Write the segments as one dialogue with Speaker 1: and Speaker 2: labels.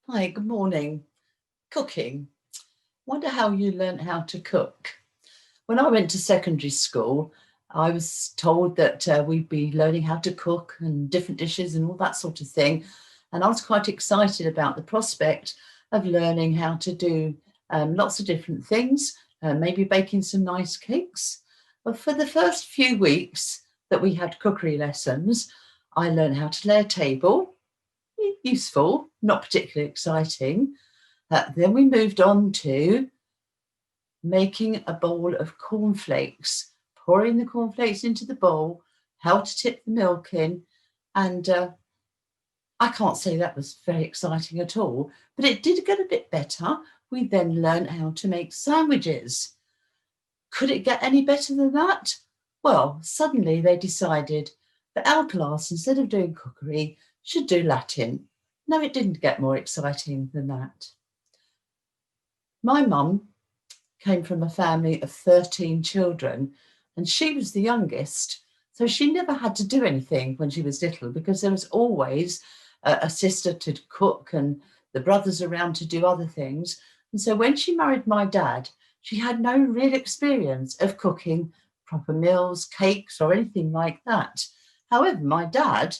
Speaker 1: Hi, good morning. Cooking. Wonder how you learnt how to cook. When I went to secondary school, I was told that we'd be learning how to cook and different dishes and all that sort of thing. And I was quite excited about the prospect of learning how to do lots of different things, maybe baking some nice cakes. But for the first few weeks that we had cookery lessons, I learned how to lay a table. Useful, not particularly exciting. Then we moved on to making a bowl of cornflakes, pouring the cornflakes into the bowl, how to tip the milk in. And I can't say that was very exciting at all, but it did get a bit better. We then learned how to make sandwiches. Could it get any better than that? Well, suddenly they decided that our class, instead of doing cookery, should do Latin. No, it didn't get more exciting than that. My mum came from a family of 13 children, and she was the youngest. So she never had to do anything when she was little because there was always a sister to cook and the brothers around to do other things. And so when she married my dad, she had no real experience of cooking proper meals, cakes, or anything like that. However, my dad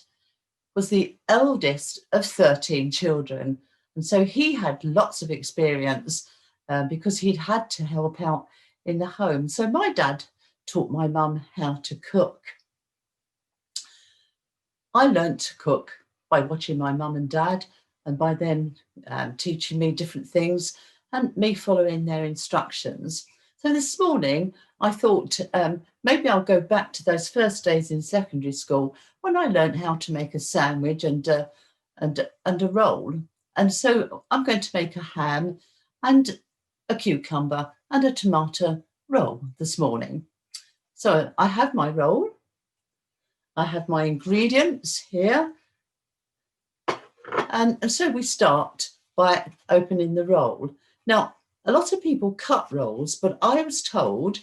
Speaker 1: was the eldest of 13 children. And so he had lots of experience because he'd had to help out in the home. So my dad taught my mum how to cook. I learnt to cook by watching my mum and dad, and by then teaching me different things and me following their instructions. So this morning, I thought maybe I'll go back to those first days in secondary school when I learned how to make a sandwich and a roll. And so I'm going to make a ham and a cucumber and a tomato roll this morning. So I have my roll. I have my ingredients here. And so we start by opening the roll. Now, a lot of people cut rolls, but I was told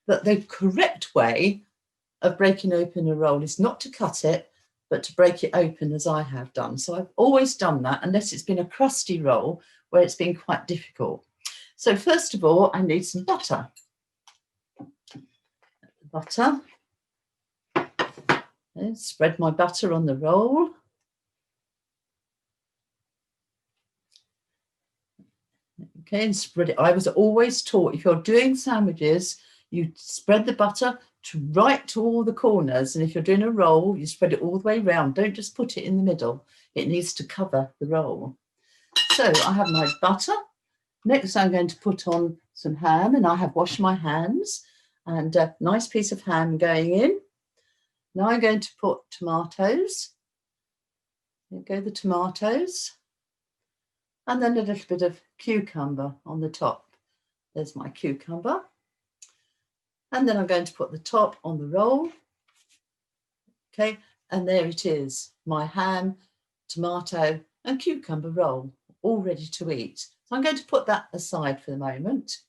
Speaker 1: that the correct way of breaking open a roll is not to cut it, but to break it open as I have done. So I've always done that, unless it's been a crusty roll where it's been quite difficult. So first of all, I need some butter. Butter. And spread my butter on the roll. Okay, and spread it. I was always taught if you're doing sandwiches, you spread the butter right to all the corners. And if you're doing a roll, you spread it all the way around. Don't just put it in the middle. It needs to cover the roll. So I have my butter. Next, I'm going to put on some ham, and I have washed my hands, and a nice piece of ham going in. Now I'm going to put tomatoes. There go the tomatoes. And then a little bit of cucumber on the top. There's my cucumber. And then I'm going to put the top on the roll. Okay, and there it is, my ham, tomato, and cucumber roll, all ready to eat. So I'm going to put that aside for the moment.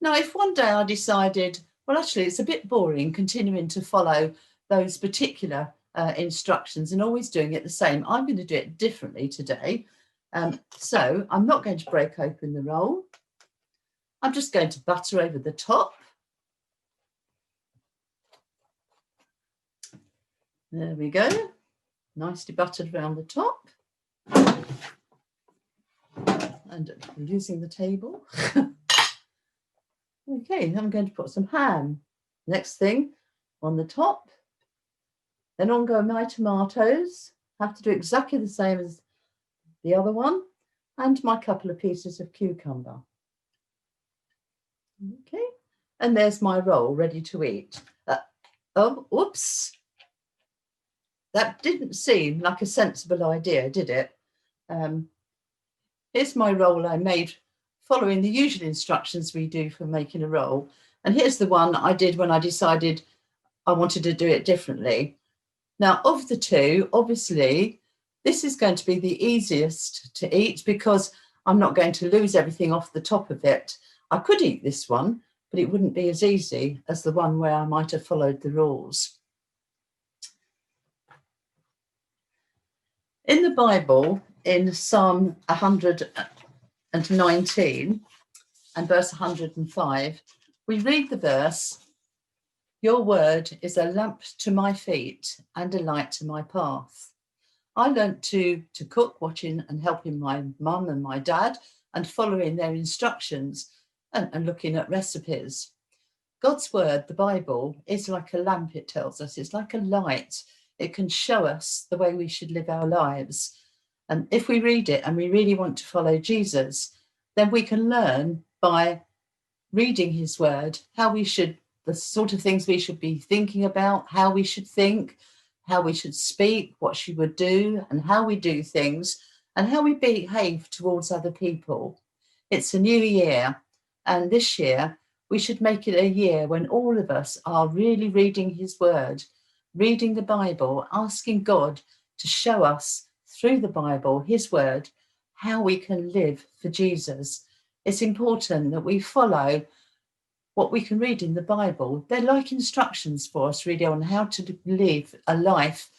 Speaker 1: Now, if one day I decided, well, actually, it's a bit boring continuing to follow those particular instructions and always doing it the same, I'm going to do it differently today. So I'm not going to break open the roll. I'm just going to butter over the top. There we go, nicely buttered around the top. And using the table. Okay, I'm going to put some ham. Next thing on the top. Then on go my tomatoes. Have to do exactly the same as the other one. And my couple of pieces of cucumber. Okay, and there's my roll ready to eat. Oh, oops. That didn't seem like a sensible idea, did it? Here's my roll I made following the usual instructions we do for making a roll. And here's the one I did when I decided I wanted to do it differently. Now, of the two, obviously, this is going to be the easiest to eat because I'm not going to lose everything off the top of it. I could eat this one, but it wouldn't be as easy as the one where I might have followed the rules. In the Bible, in Psalm 119 and verse 105, we read the verse, "Your word is a lamp to my feet and a light to my path." I learnt to cook, watching and helping my mum and my dad and following their instructions and looking at recipes. God's word, the Bible, is like a lamp, it tells us. It's like a light. It can show us the way we should live our lives. And if we read it and we really want to follow Jesus, then we can learn by reading his word how we should, the sort of things we should be thinking about, how we should think, how we should speak, what she would do, and how we do things, and how we behave towards other people. It's a new year, and this year we should make it a year when all of us are really reading his word, reading the Bible, asking God to show us through the Bible, his word, how we can live for Jesus. It's important that we follow what we can read in the Bible. They're like instructions for us, really, on how to live a life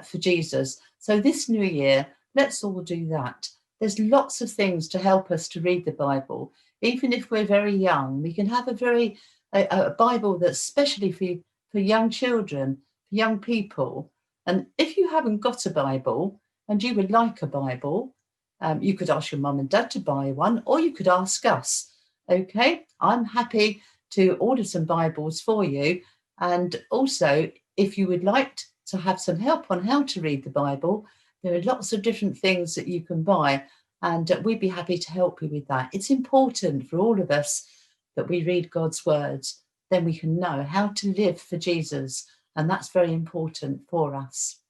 Speaker 1: for Jesus. So this new year, let's all do that. There's lots of things to help us to read the Bible. Even if we're very young, we can have a Bible that's specially for young children, for young people. And if you haven't got a Bible and you would like a Bible, you could ask your mum and dad to buy one, or you could ask us. Okay, I'm happy to order some Bibles for you. And also, if you would like to have some help on how to read the Bible, there are lots of different things that you can buy, and we'd be happy to help you with that. It's important for all of us that we read God's words, then we can know how to live for Jesus, and that's very important for us.